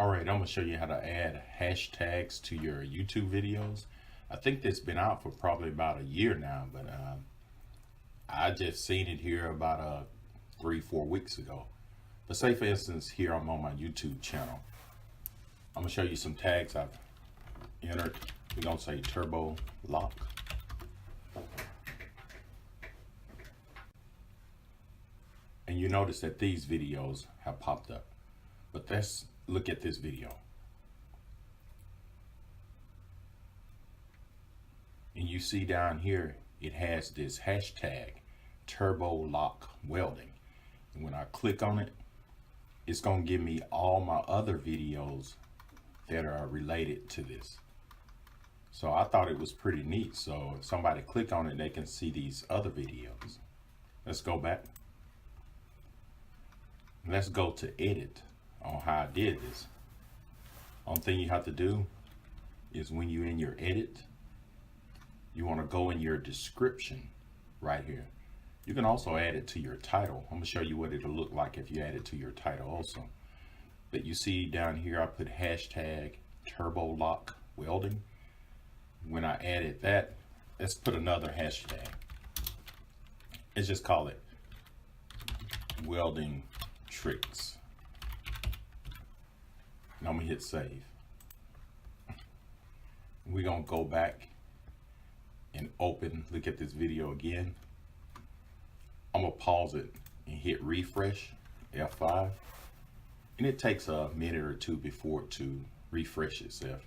Alright, I'm going to show you how to add hashtags to your YouTube videos. I think this has been out for probably about a year now, but I just seen it here about 3-4 weeks ago. But say for instance, here I'm on my YouTube channel. I'm going to show you some tags I've entered. We're going to say turbo lock. And you notice that these videos have popped up. But let's look at this video. And you see down here, it has this hashtag, turbo lock welding. And when I click on it, it's going to give me all my other videos that are related to this. So I thought it was pretty neat. So if somebody click on it, they can see these other videos. Let's go back. Let's go to edit on how I did this. Only thing you have to do is when you're in your edit, you want to go in your description right here. You can also add it to your title. I'm going to show you what it'll look like if you add it to your title also. But you see down here I put hashtag turbo lock welding. When I added that, let's put another hashtag. Let's just call it welding tricks. And I'm gonna hit save. We're gonna go back and look at this video again. I'm gonna pause it and hit refresh, F5. And it takes a minute or two before it to refresh itself.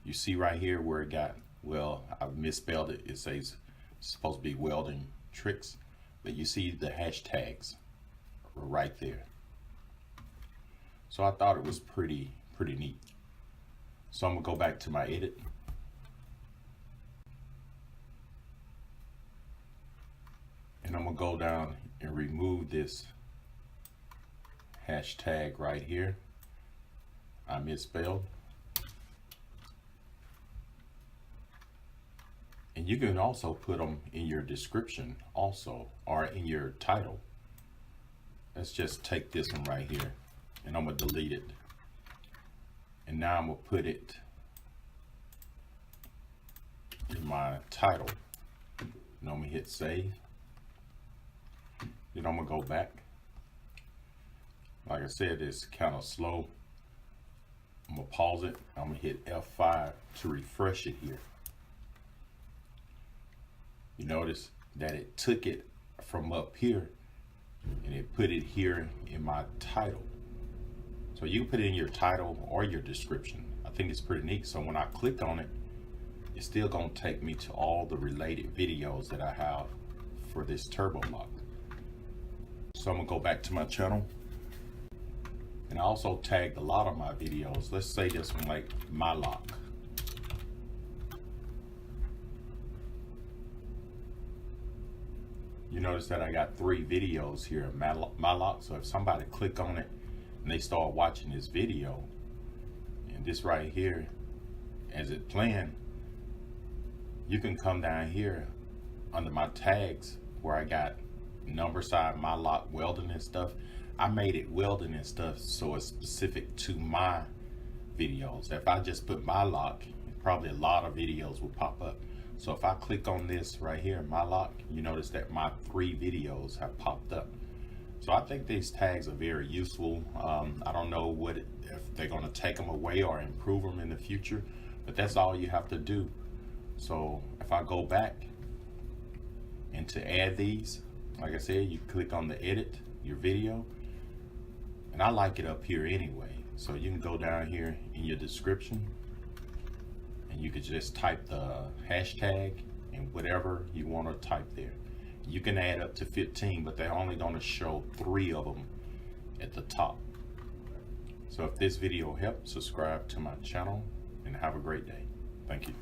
You see right here where it got, well, I've misspelled it. It says it's supposed to be welding tricks, but you see the hashtags right there. So I thought it was pretty neat. So I'm gonna go back to my edit. And I'm gonna go down and remove this hashtag right here. I misspelled. And you can also put them in your description also, or in your title. Let's just take this one right here and I'm gonna delete it. And now I'm gonna put it in my title. And I'm gonna hit save. Then I'm gonna go back. Like I said, it's kind of slow. I'm gonna pause it. I'm gonna hit F5 to refresh it here. You notice that it took it from up here and it put it here in my title. So you can put it in your title or your description. I think it's pretty neat. So when I click on it, it's still gonna take me to all the related videos that I have for this turbo lock. So I'm gonna go back to my channel. And I also tagged a lot of my videos. Let's say this one, like my lock. You notice that I got 3 videos here, my lock. So if somebody click on it and they start watching this video, and this right here, as it playing, you can come down here under my tags where I got number side, my lock welding and stuff. I made it welding and stuff so it's specific to my videos. If I just put my lock, probably a lot of videos will pop up. So if I click on this right here, my lock, you notice that my 3 videos have popped up. So I think these tags are very useful. I don't know if they're gonna take them away or improve them in the future, but that's all you have to do. So if I go back and to add these, like I said, you click on the edit, your video, and I like it up here anyway. So you can go down here in your description and you could just type the hashtag and whatever you want to type there. You can add up to 15, but they're only going to show 3 of them at the top. So if this video helped, subscribe to my channel and have a great day. Thank you.